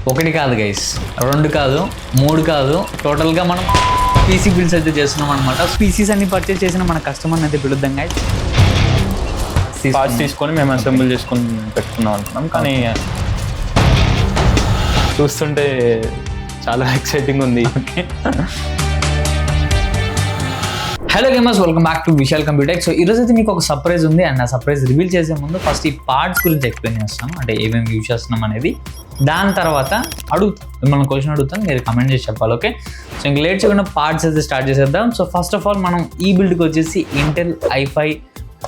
ఒకటి కాదు గైస్, 2 కాదు, 3 కాదు, టోటల్గా మనం పీసీ బిల్డ్స్ అయితే చేస్తున్నాం అనమాట. పీసీస్ అన్ని పర్చేస్ చేసిన మన కస్టమర్ని అయితే పిలుద్దాం గైస్. పార్ట్స్ తీసుకొని మేము అసెంబుల్ చేసుకొని పెట్టుకున్నాం అనుకున్నాం, కానీ చూస్తుంటే చాలా ఎక్సైటింగ్ ఉంది. Hello gamers, welcome back to Vishal computer. So ఈరోజు అయితే మీకు ఒక సర్ప్రైజ్ ఉంది, అండ్ ఆ సర్ప్రైజ్ రివీల్ చేసే ముందు ఫస్ట్ ఈ పార్ట్స్ గురించి ఎక్స్ప్లెయిన్ చేస్తాను, అంటే ఏమేమి యూజ్ చేస్తున్నాం అనేది. దాని తర్వాత మిమ్మల్ని క్వశ్చన్ అడుగుతాను, మీరు కమెంట్ చేసి చెప్పాలి. ఓకే, సో ఇంక లేట్ చేయకుండా పార్ట్స్ అయితే స్టార్ట్ చేసేద్దాం. సో ఫస్ట్ ఆఫ్ ఆల్ మనం ఈ బిల్డ్కి వచ్చేసి ఇంటెల్ i5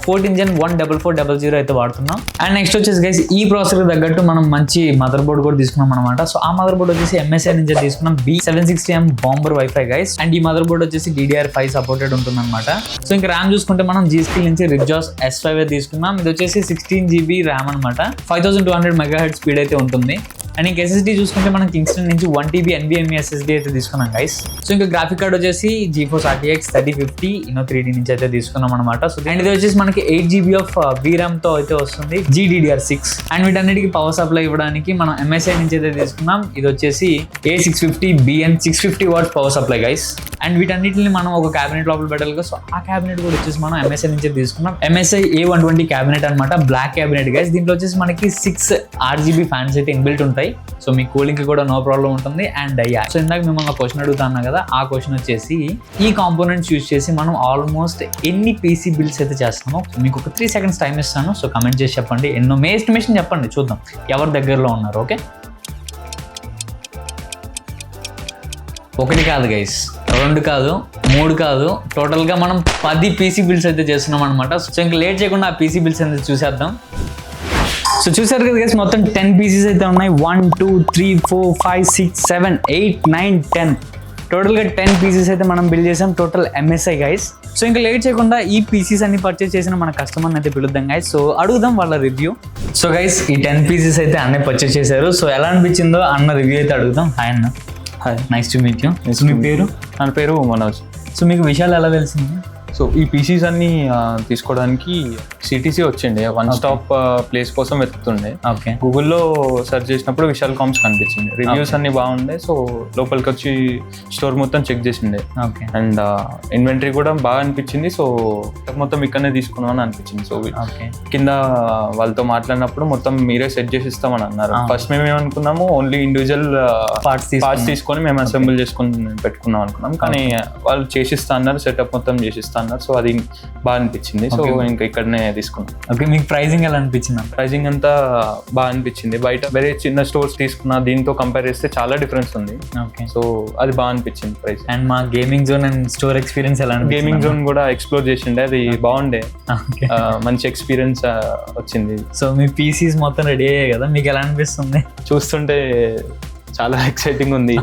14 Gen 14400 అయితే వాడుతున్నాం. అండ్ నెక్స్ట్ వచ్చేసి గైస్ ఈ ప్రాసెసర్ తగ్గట్టు మనం మంచి మదర్ బోర్డ్ కూడా తీసుకున్నాం అనమాట. సో ఆ మదర్ బోర్డ్ వచ్చేసి MSI నుంచి తీసుకున్నాం B760M bomber wifi guys. And ఈ మదర్ బోర్డ్ వచ్చేసి DDR5 సపోర్టెడ్ ఉంటుంది అనమాట. సో ఇంకా ర్యామ్ చూసుకుంటే మనం G-Skill నుంచి Ridgeos S5 తీసుకున్నాం. ఇది వచ్చేసి 16GB ర్యామ్ అనమాట. 5200 MHz స్పీడ్ అయితే ఉంటుంది. అండ్ ఇంకా SSD చూసుకుంటే మనం కింగ్స్టన్ నుంచి 1TB NVMe SSD అయితే తీసుకున్నాం గైస్. సో ఇంకా గ్రాఫిక్ కార్డ్ వచ్చేసి GeForce RTX 3050 Inno 3D నుంచి అయితే తీసుకున్నాం అనమాట. సో అండ్ ఇది వచ్చేసి మనకి 8GB ఆఫ్ VRAM తో అయితే వస్తుంది, GDDR6. అండ్ వీటన్నిటికి పవర్ సప్లై ఇవ్వడానికి మనం MSI నుంచి అయితే తీసుకున్నాం. ఇది వచ్చేసి A650BN 650 watts power supply guys. And వీటన్నిటిని మనం ఒక క్యాబినెట్ లోపల పెట్టాలి. సో ఆ క్యాబినెట్ కూడా వచ్చేసి మనం MSI నుంచి తీసుకున్నాం. MSI A120 క్యాబినెట్ అనమాట, బ్లాక్ క్యాబినెట్ గైస్. దీంట్లో వచ్చేసి మనకి 6 RGB ఫ్యాన్స్ అయితే ఇన్బిల్ట్ ఉంటాయి. సో మీ కూలింగ్ కి కూడా నో ప్రాబ్లం ఉంటుంది. అండ్ సో ఇందాక మిమ్మల్ని క్వశ్చన్ అడుగుతాను కదా, ఆ క్వశ్చన్ వచ్చేసి ఈ కాంపోనెంట్స్ యూజ్ చేసి మనం ఆల్మోస్ట్ ఎన్ని పీసీ బిల్డ్స్ అయితే చేస్తామో మీకు ఒక 3 seconds టైం ఇస్తాను. సో కమెంట్ చేసి చెప్పండి, ఎన్నో మీ ఎస్టిమేషన్ చెప్పండి, చూద్దాం ఎవరి దగ్గరలో ఉన్నారు. ఓకే, 1 కాదు గైస్, 2 కాదు, 3 కాదు, టోటల్గా మనం 10 పీసీ బిల్డ్స్ అయితే చేస్తున్నాం అనమాట. సో ఇంకా లేట్ చేయకుండా ఆ పీసీ బిల్డ్స్ అయితే చూసేద్దాం. సో చూసారు కదా గైస్, మొత్తం 10 పీసెస్ అయితే ఉన్నాయి. 1 2 3 4 5 6 7 8 9 10 టోటల్గా 10 పీసెస్ అయితే మనం బిల్డ్ చేసాం, టోటల్ MSI గైస్. సో ఇంకా లేట్ చేయకుండా ఈ పీసెస్ అన్ని పర్చేస్ చేసిన మన కస్టమర్ని అయితే పిలుద్దాం గైస్. సో అడుగుదాం వాళ్ళ రివ్యూ. సో గైస్ ఈ 10 పీసెస్ అయితే అన్నీ పర్చేస్ చేశారు. సో ఎలా అనిపించిందో అన్న రివ్యూ అయితే అడుగుదాం. హాయ్ అన్న. Hi, nice to meet you. మీ పేరు? నా పేరు మనోజ్. సో మీకు విషయాలు ఎలా తెలిసింది? సో ఈ పీసీస్ అన్ని తీసుకోవడానికి CTC వచ్చిండే, వన్ స్టాప్ ప్లేస్ కోసం వెతుకుతుండే. ఓకే, గూగుల్లో సెర్చ్ చేసినప్పుడు విశాల్ కామ్స్ కనిపించింది, రివ్యూస్ అన్ని బాగుండే. సో లోపలికి వచ్చి స్టోర్ మొత్తం చెక్ చేసిండే. ఓకే, అండ్ ఇన్వెంటరీ కూడా బాగా అనిపించింది. సో మొత్తం ఇక్కడనే తీసుకున్నాం అని అనిపించింది. సో కింద వాళ్ళతో మాట్లాడినప్పుడు మొత్తం మీరే సెట్ చేసి ఇస్తామని అన్నారు. ఫస్ట్ మేము ఏమనుకున్నాము, ఓన్లీ ఇండివిజువల్ పార్ట్స్ తీసుకొని మేము అసెంబుల్ చేసుకొని పెట్టుకున్నాం అనుకున్నాం. కానీ వాళ్ళు చేసిస్తా అన్నారు, సెటప్ మొత్తం చేసిస్తా అన్నారు. సో అది బాగా అనిపించింది. సో ఇంకా ఇక్కడనే తీసుకున్నాం. ఓకే, మీకు ప్రైజింగ్ ఎలా అనిపించింది? ప్రైజింగ్ అంతా బాగా అనిపించింది. బయట వేరే చిన్న స్టోర్స్ తీసుకున్నా దీంతో కంపేర్ చేస్తే చాలా డిఫరెన్స్ ఉంది. ఓకే, సో అది బాగా అనిపించింది ప్రైస్. అండ్ మా gaming zone and store experience ఎలా? గేమింగ్ జోన్ కూడా ఎక్స్ప్లోర్ చేసిండే, అది బాగుండే, మంచి ఎక్స్పీరియన్స్ వచ్చింది. సో మీ పీసీస్ మొత్తం రెడీ అయ్యాయి కదా, మీకు ఎలా అనిపిస్తుంది? చూస్తుంటే చాలా ఎక్సైటింగ్ ఉంది.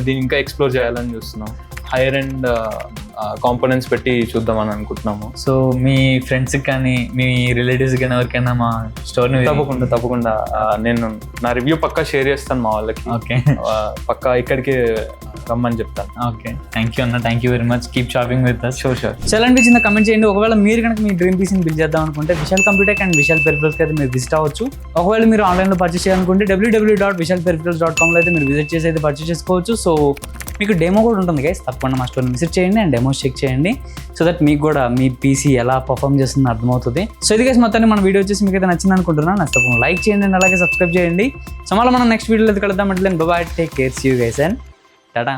దీన్ని ఇంకా ఎక్స్ప్లోర్ చేయాలని చూస్తున్నాం. హైయర్ అండ్ కాంపోనెంట్స్ పెట్టి చూద్దామని అనుకుంటున్నాము. సో మీ ఫ్రెండ్స్కి కానీ మీ రిలేటివ్స్ కానీ ఎవరికైనా మా స్టోర్ని తప్పకుండా నేను నా రివ్యూ పక్కా షేర్ చేస్తాను మా వాళ్ళకి. ఓకే, పక్కా ఇక్కడికి రమ్మని చెప్తాను. ఓకే, థ్యాంక్ యూ అన్న, thank you very much. Keep shopping with us. Sure. So ఎలా అనిపించిందో కమెంట్ చేయండి. ఒకవేళ మీరు కనుక మీ డ్రీమ్ పీసీని బిల్డ్ చేద్దాం అనుకుంటే విశాల్ కంప్యూటర్ అండ్ విశాల్ పెరిఫరల్స్కి అయితే మీరు విజిట్ అవ్వచ్చు. ఒకవేళ మీరు ఆన్లైన్లో పర్చేస్ చేయాలనుకుంటే www.vishalperipherals.com అయితే మీరు విజిట్ చేసి అయితే పర్చేస్ చేసుకోవచ్చు. సో మీకు డెమో కూడా ఉంటుంది గైస్, తప్పకుండా మా స్టోర్ని విజిట్ చేయండి అండ్ డెమోస్ చెక్ చేయండి. సో దట్ మీకు కూడా మీ పీసీ ఎలా పర్ఫామ్ చేస్తుందో అర్థమవుతుంది. సో ఇది గైస్ మొత్తాన్ని మన వీడియో వచ్చేసి మీకు అయితే నచ్చింది అనుకుంటున్నాను. నచ్చకుండా లైక్ చేయండి అండ్ అలాగే సబ్స్క్రైబ్ చేయండి. సో మళ్ళీ మనం నెక్స్ట్ వీడియోలో అయితే కలుద్దాం. అంటే bye, take care, see you guys and Tata.